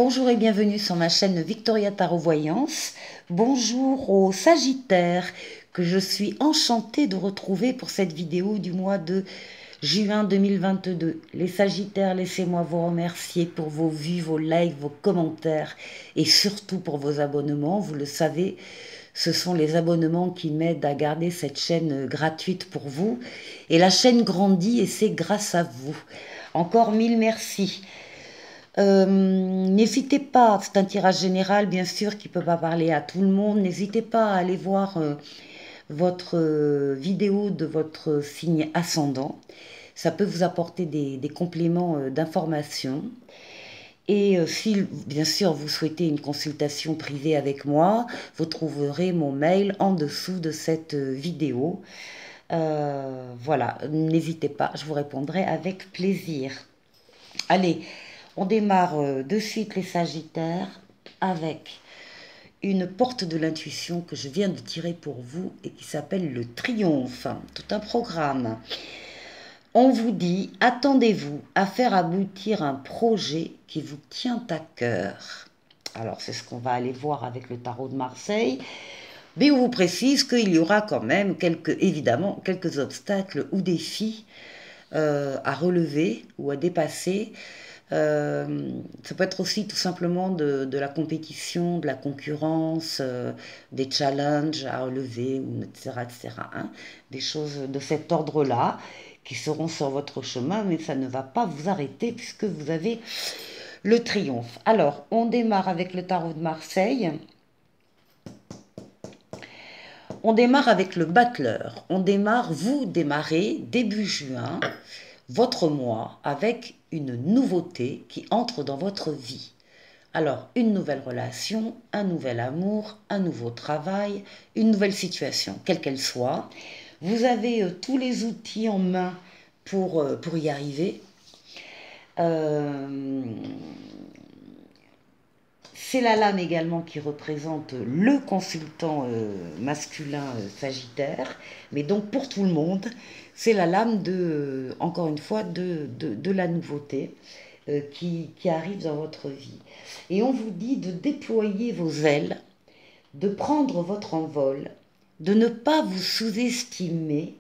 Bonjour et bienvenue sur ma chaîne Victoria Tarot Voyance. Bonjour aux Sagittaires que je suis enchantée de retrouver pour cette vidéo du mois de juin 2022. Les Sagittaires, laissez-moi vous remercier pour vos vues, vos likes, vos commentaires et surtout pour vos abonnements. Vous le savez, ce sont les abonnements qui m'aident à garder cette chaîne gratuite pour vous. Et la chaîne grandit et c'est grâce à vous. Encore mille merci. N'hésitez pas, c'est un tirage général bien sûr qui ne peut pas parler à tout le monde, n'hésitez pas à aller voir votre vidéo de votre signe ascendant, ça peut vous apporter des compléments d'information. Et si bien sûr vous souhaitez une consultation privée avec moi, vous trouverez mon mail en dessous de cette vidéo. Voilà, n'hésitez pas, je vous répondrai avec plaisir. Allez, on démarre de suite les Sagittaires avec une porte de l'intuition que je viens de tirer pour vous et qui s'appelle le triomphe, tout un programme. On vous dit, attendez-vous à faire aboutir un projet qui vous tient à cœur. Alors c'est ce qu'on va aller voir avec le tarot de Marseille, mais on vous précise qu'il y aura quand même évidemment quelques obstacles ou défis à relever ou à dépasser. Ça peut être aussi tout simplement de la compétition, de la concurrence, des challenges à relever, etc. etc. Hein, des choses de cet ordre-là qui seront sur votre chemin, mais ça ne va pas vous arrêter puisque vous avez le triomphe. Alors, on démarre avec le tarot de Marseille. On démarre avec le battleur. Vous démarrez début juin votre mois avec une nouveauté qui entre dans votre vie. Alors, une nouvelle relation, un nouvel amour, un nouveau travail, une nouvelle situation, quelle qu'elle soit. Vous avez tous les outils en main pour y arriver. C'est la lame également qui représente le consultant masculin Sagittaire, mais donc pour tout le monde, c'est la lame de, encore une fois, de la nouveauté qui arrive dans votre vie. Et on vous dit de déployer vos ailes, de prendre votre envol, de ne pas vous sous-estimer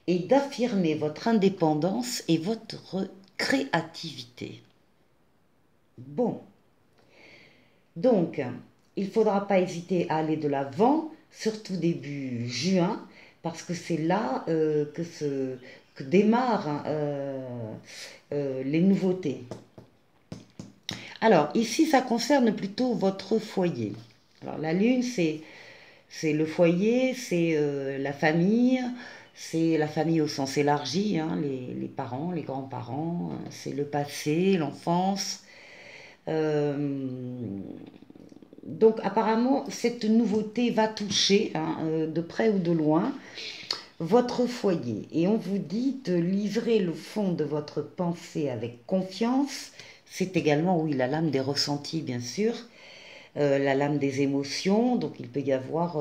et d'affirmer votre indépendance et votre créativité. Bon. Donc, il ne faudra pas hésiter à aller de l'avant, surtout début juin, parce que c'est là que démarrent les nouveautés. Alors, ici, ça concerne plutôt votre foyer. Alors, la lune, c'est le foyer, c'est la famille au sens élargi, hein, les parents, les grands-parents, c'est le passé, l'enfance. Donc apparemment cette nouveauté va toucher de près ou de loin votre foyer et on vous dit de livrer le fond de votre pensée avec confiance. C'est également, oui, la lame des ressentis bien sûr, la lame des émotions. Donc il peut y avoir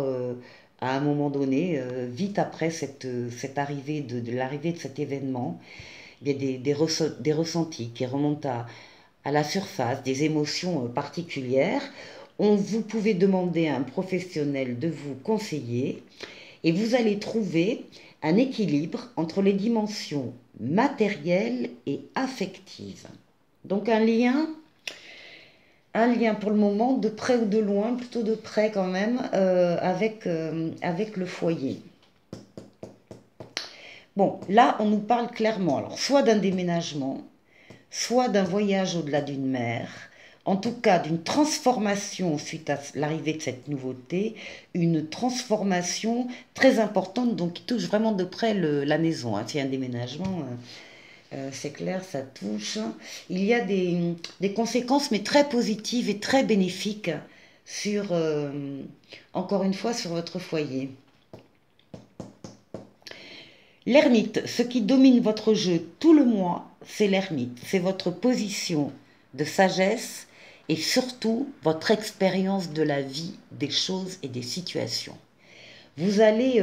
à un moment donné, vite après cette arrivée de l'arrivée de cet événement, il y a des ressentis qui remontent à la surface, des émotions particulières. Vous pouvez demander à un professionnel de vous conseiller et vous allez trouver un équilibre entre les dimensions matérielles et affectives. Donc un lien pour le moment, de près ou de loin, plutôt de près quand même, avec le foyer. Bon, là on nous parle clairement, alors soit d'un déménagement, soit d'un voyage au-delà d'une mer, en tout cas d'une transformation suite à l'arrivée de cette nouveauté, une transformation très importante, donc qui touche vraiment de près la maison. Hein. S'il y a un déménagement, c'est clair, ça touche. Il y a des conséquences, mais très positives et très bénéfiques sur, encore une fois, sur votre foyer. L'ermite, ce qui domine votre jeu tout le mois, c'est l'ermite. C'est votre position de sagesse et surtout votre expérience de la vie, des choses et des situations. Vous allez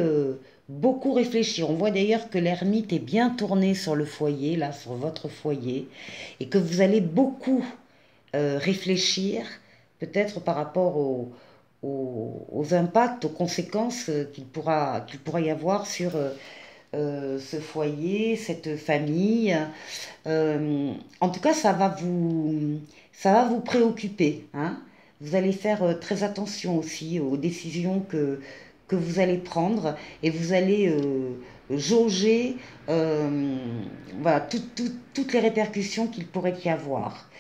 beaucoup réfléchir. On voit d'ailleurs que l'ermite est bien tourné sur le foyer, là, sur votre foyer, et que vous allez beaucoup réfléchir peut-être par rapport aux impacts, aux conséquences qu'il pourra y avoir sur ce foyer, cette famille. En tout cas, ça va vous préoccuper, hein. Vous allez faire très attention aussi aux décisions que vous allez prendre et vous allez jauger voilà, toutes les répercussions qu'il pourrait y avoir.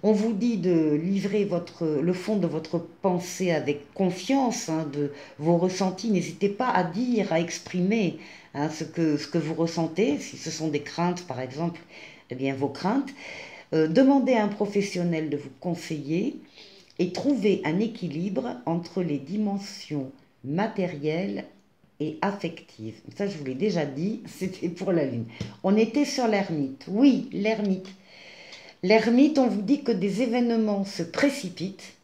On vous dit de livrer le fond de votre pensée avec confiance, hein, de vos ressentis. N'hésitez pas à dire, à exprimer, hein, ce que vous ressentez. Si ce sont des craintes, par exemple, eh bien vos craintes. Demandez à un professionnel de vous conseiller et trouver un équilibre entre les dimensions matérielles et affectives. Ça, je vous l'ai déjà dit, c'était pour la Lune. On était sur l'ermite. Oui, l'ermite. L'ermite, on vous dit que des événements se précipitent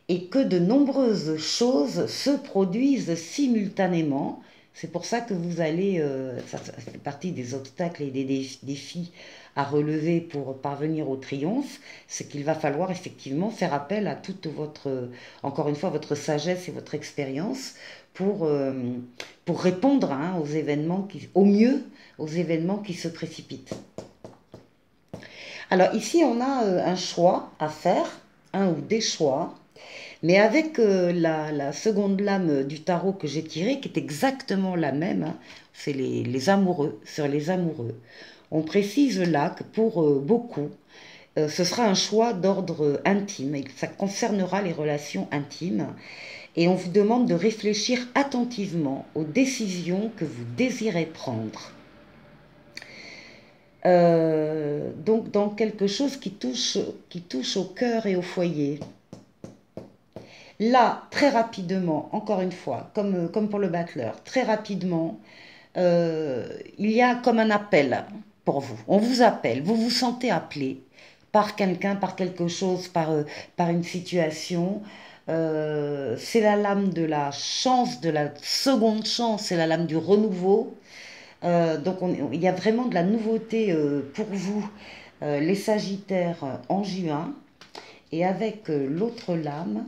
et que de nombreuses choses se produisent simultanément. C'est pour ça que vous allez, ça fait partie des obstacles et des défis à relever pour parvenir au triomphe, c'est qu'il va falloir effectivement faire appel à toute votre, encore une fois, votre sagesse et votre expérience pour répondre, hein, aux événements au mieux aux événements qui se précipitent. Alors ici, on a un choix à faire, un ou des choix, mais avec la seconde lame du tarot que j'ai tirée, qui est exactement la même, hein, c'est les amoureux, sur les amoureux. On précise là que pour beaucoup, ce sera un choix d'ordre intime, et que ça concernera les relations intimes. Et on vous demande de réfléchir attentivement aux décisions que vous désirez prendre. Donc dans quelque chose qui touche au cœur et au foyer. Là, très rapidement, encore une fois, comme pour le battleur, très rapidement, il y a comme un appel pour vous. On vous appelle, vous vous sentez appelé par quelqu'un, par quelque chose, par une situation. C'est la lame de la chance, de la seconde chance, c'est la lame du renouveau. Donc il y a vraiment de la nouveauté pour vous, les Sagittaires, en juin. Et avec l'autre lame,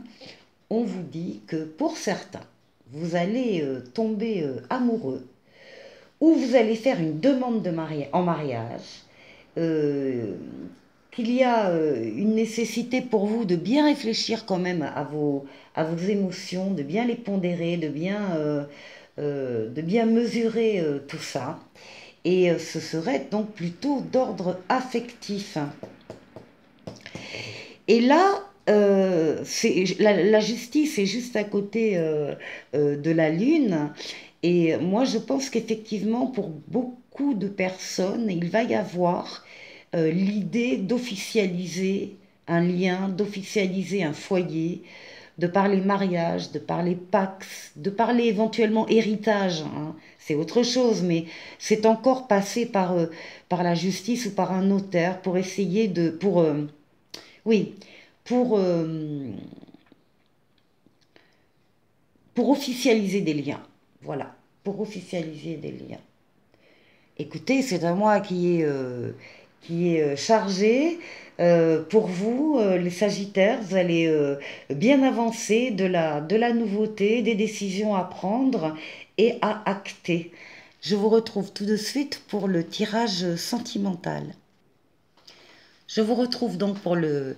on vous dit que pour certains, vous allez tomber amoureux ou vous allez faire une demande en mariage, euh, qu'il y a une nécessité pour vous de bien réfléchir quand même à vos émotions, de bien les pondérer, de bien mesurer tout ça. Et ce serait donc plutôt d'ordre affectif. Et là, la justice est juste à côté de la Lune. Et moi, je pense qu'effectivement, pour beaucoup de personnes, il va y avoir l'idée d'officialiser un lien, d'officialiser un foyer, de parler mariage, de parler pax, de parler éventuellement héritage, hein. C'est autre chose, mais c'est encore passé par la justice ou par un notaire pour essayer oui, pour, euh, pour officialiser des liens. Voilà, pour officialiser des liens. Écoutez, c'est à moi qui est chargé. Pour vous, les Sagittaires, vous allez bien avancer de la nouveauté, des décisions à prendre et à acter. Je vous retrouve tout de suite pour le tirage sentimental. Je vous retrouve donc pour le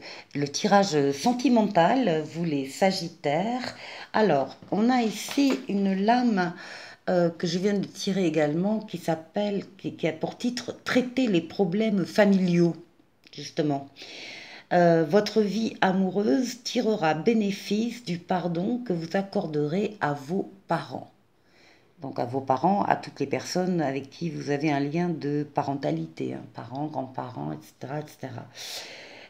tirage sentimental, vous les Sagittaires. Alors, on a ici une lame que je viens de tirer également qui a pour titre Traiter les problèmes familiaux, justement. Votre vie amoureuse tirera bénéfice du pardon que vous accorderez à vos parents. Donc à vos parents, à toutes les personnes avec qui vous avez un lien de parentalité, hein, parents, grands-parents, etc., etc.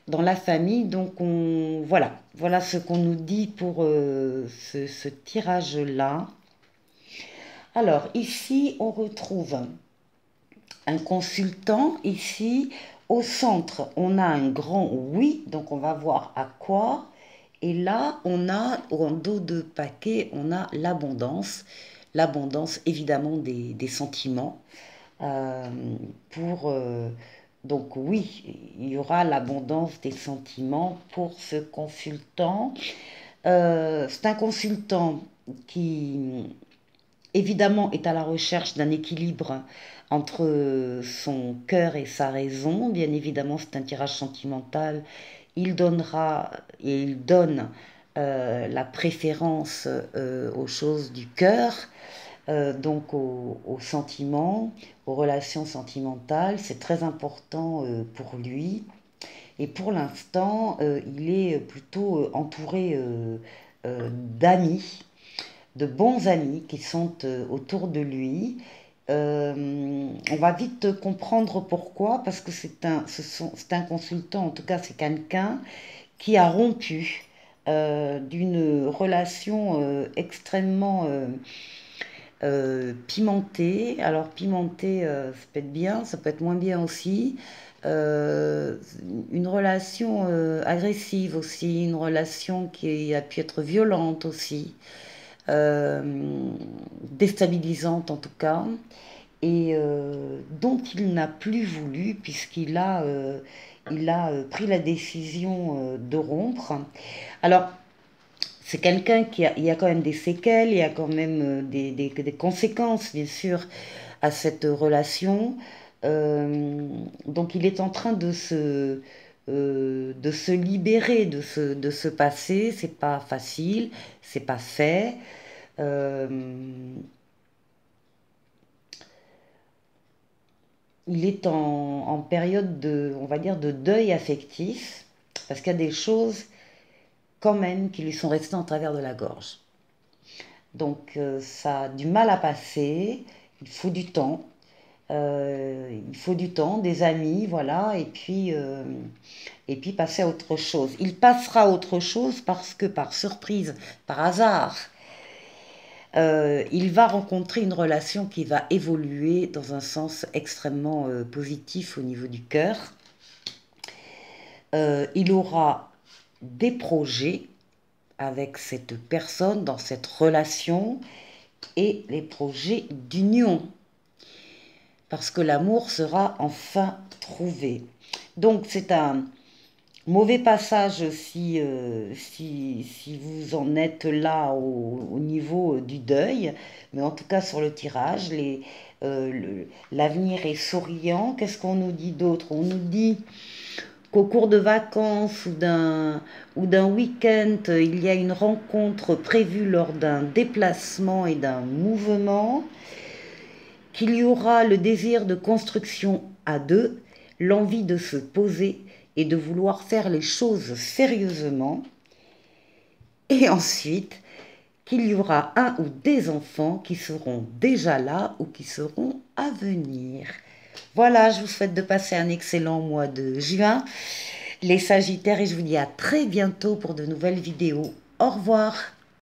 Dans la famille, donc voilà ce qu'on nous dit pour ce tirage-là. Alors ici, on retrouve un consultant. Ici, au centre, on a un grand oui, donc on va voir à quoi. Et là, on a, en dos de paquet, on a l'abondance. L'abondance, évidemment, des sentiments euh, pour, euh, Donc oui, il y aura l'abondance des sentiments pour ce consultant. C'est un consultant qui, évidemment, est à la recherche d'un équilibre entre son cœur et sa raison. Bien évidemment, c'est un tirage sentimental. Il donnera et il donne la préférence aux choses du cœur, donc aux sentiments, aux relations sentimentales. C'est très important pour lui. Et pour l'instant, il est plutôt entouré d'amis, de bons amis qui sont autour de lui. On va vite comprendre pourquoi, parce que c'est un consultant, en tout cas c'est quelqu'un qui a rompu d'une relation extrêmement pimentée. Alors pimentée, ça peut être bien, ça peut être moins bien aussi. Euh, une relation agressive aussi, une relation qui a pu être violente aussi, euh, déstabilisante en tout cas, et dont il n'a plus voulu puisqu'il a pris la décision de rompre. Alors, c'est quelqu'un il y a quand même des séquelles, il y a quand même des conséquences, bien sûr, à cette relation. Donc, il est en train de se libérer de ce passé. C'est pas facile, c'est pas fait. Euh, il est en période de, on va dire, de deuil affectif, parce qu'il y a des choses quand même qui lui sont restées en travers de la gorge. Donc ça a du mal à passer, il faut du temps, il faut du temps, des amis, voilà, et puis passer à autre chose. Il passera à autre chose parce que par surprise, par hasard, il va rencontrer une relation qui va évoluer dans un sens extrêmement positif au niveau du cœur. Il aura des projets avec cette personne dans cette relation et les projets d'union parce que l'amour sera enfin trouvé. Donc c'est un mauvais passage si vous en êtes là au niveau du deuil, mais en tout cas sur le tirage, l'avenir est souriant. Qu'est-ce qu'on nous dit d'autre? On nous dit qu'au cours de vacances ou d'un week-end, il y a une rencontre prévue lors d'un déplacement et d'un mouvement, qu'il y aura le désir de construction à deux, l'envie de se poser et de vouloir faire les choses sérieusement, et ensuite qu'il y aura un ou des enfants qui seront déjà là ou qui seront à venir. Voilà, je vous souhaite de passer un excellent mois de juin, les Sagittaires, et je vous dis à très bientôt pour de nouvelles vidéos. Au revoir.